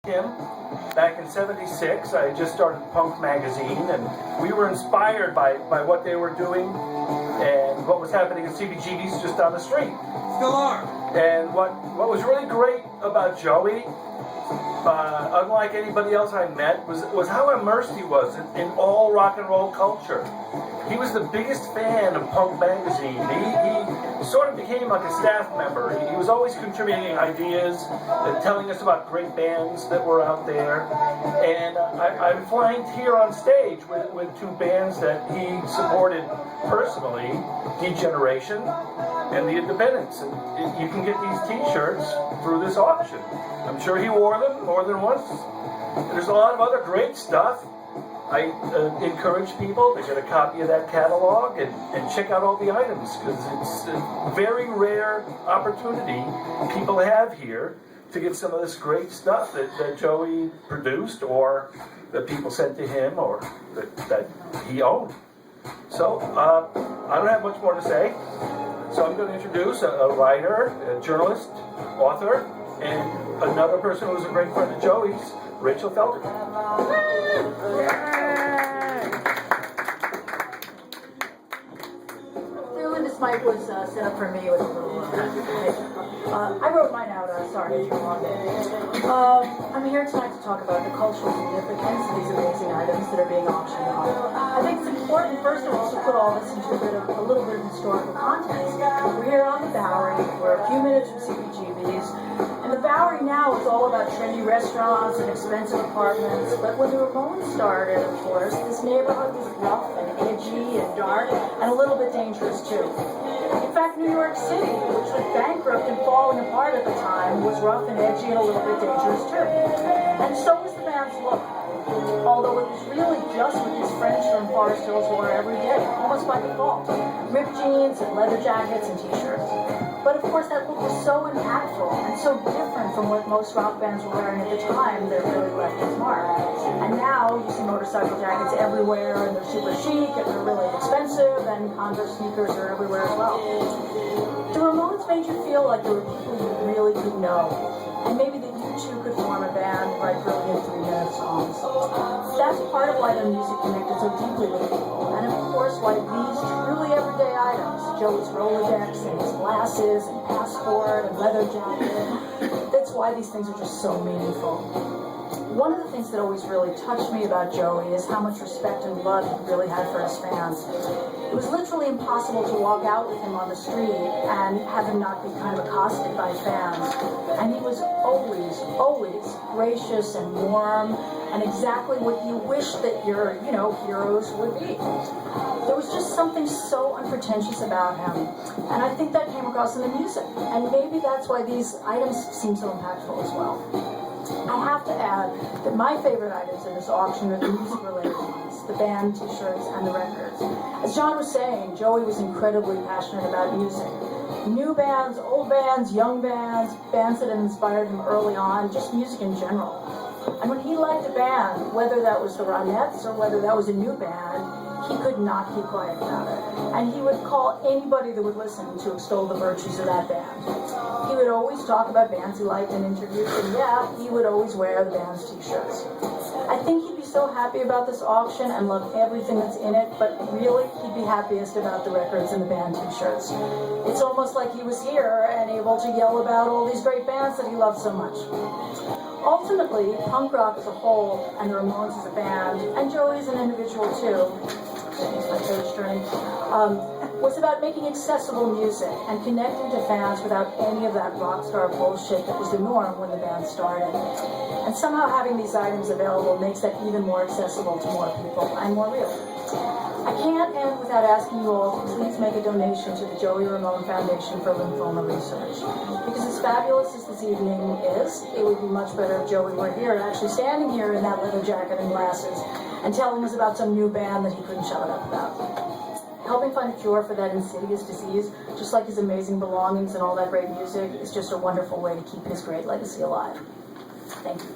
him back in '76. I had just started Punk magazine, and we were inspired by what they were doing and what was happening in CBGB's just down the street. Still are. And what was really great about Joey, unlike anybody else I met, was how immersed he was in all rock and roll culture. He was the biggest fan of Punk magazine. He sort of became like a staff member. He was always contributing ideas and telling us about great bands that were out there. And I'm flanked here on stage with two bands that he supported personally, Degeneration and The Independents. And you can get these t-shirts through this auction. I'm sure he wore them more than once. And there's a lot of other great stuff. I encourage people to get a copy of that catalog and check out all the items, because it's a very rare opportunity people have here to get some of this great stuff that Joey produced or that people sent to him or that he owned. So I don't have much more to say. So I'm going to introduce a writer, a journalist, author, and another person who's a great friend of Joey's, Rachel Feldman. Clearly this mic was set up for me with a little I wrote mine out, sorry, it's too long. I'm here tonight to talk about the cultural significance of these amazing items that are being auctioned off. I think it's important, first of all, to put all this into a little bit of historical context. We're here on the Bowery, we're a few minutes from CBGB's, and the Bowery now is all about trendy restaurants and expensive apartments, but when the Ramones started, of course, this neighborhood was rough and edgy and dark and a little bit dangerous too. In fact, New York City, which was bankrupt and falling apart at the time, was rough and edgy and a little bit dangerous too. And so was the band's look. Although it was really just what these friends from Forest Hills wore every day, almost by default. Ripped jeans and leather jackets and t-shirts. But of course that look was so impactful and so different from what most rock bands were wearing at the time that it really left its mark. And now you see motorcycle jackets everywhere, and they're super chic and they're really expensive, and Converse sneakers are everywhere as well. The Ramones made you feel like there were people you really could know, and maybe that you too could form a band and write brilliant 3-minute songs. That's part of why their music connected so deeply with people, and of course why these truly everyday items, Joey's Rolodex and his glasses and passport and leather jacket, that's why these things are just so meaningful. One of the things that always really touched me about Joey is how much respect and love he really had for his fans. It was literally impossible to walk out with him on the street and have him not be kind of accosted by fans. And he was always, always gracious and warm and exactly what you wish that your, heroes would be. There was just something so unpretentious about him. And I think that came across in the music. And maybe that's why these items seem so impactful as well. I have to add that my favorite items in this auction are the music-related ones, the band t-shirts and the records. As John was saying, Joey was incredibly passionate about music. New bands, old bands, young bands, bands that had inspired him early on, just music in general. And when he liked a band, whether that was the Ronettes or whether that was a new band, he could not keep quiet about it. And he would call anybody that would listen to extol the virtues of that band. He would always talk about bands he liked in interviews, and yeah, he would always wear the band's t-shirts. I think he'd be so happy about this auction and love everything that's in it, but really he'd be happiest about the records and the band t-shirts. It's almost like he was here and able to yell about all these great bands that he loved so much. Ultimately, punk rock as a whole, and the Ramones as a band, and Joey as an individual too, my page turning, was about making accessible music and connecting to fans without any of that rock star bullshit that was the norm when the band started. And somehow having these items available makes that even more accessible to more people and more real. I can't end without asking you all to please make a donation to the Joey Ramone Foundation for Lymphoma Research. Because as fabulous as this evening is, it would be much better if Joey were here, actually standing here in that leather jacket and glasses, and telling us about some new band that he couldn't shut up about. Helping find a cure for that insidious disease, just like his amazing belongings and all that great music, is just a wonderful way to keep his great legacy alive. Thank you.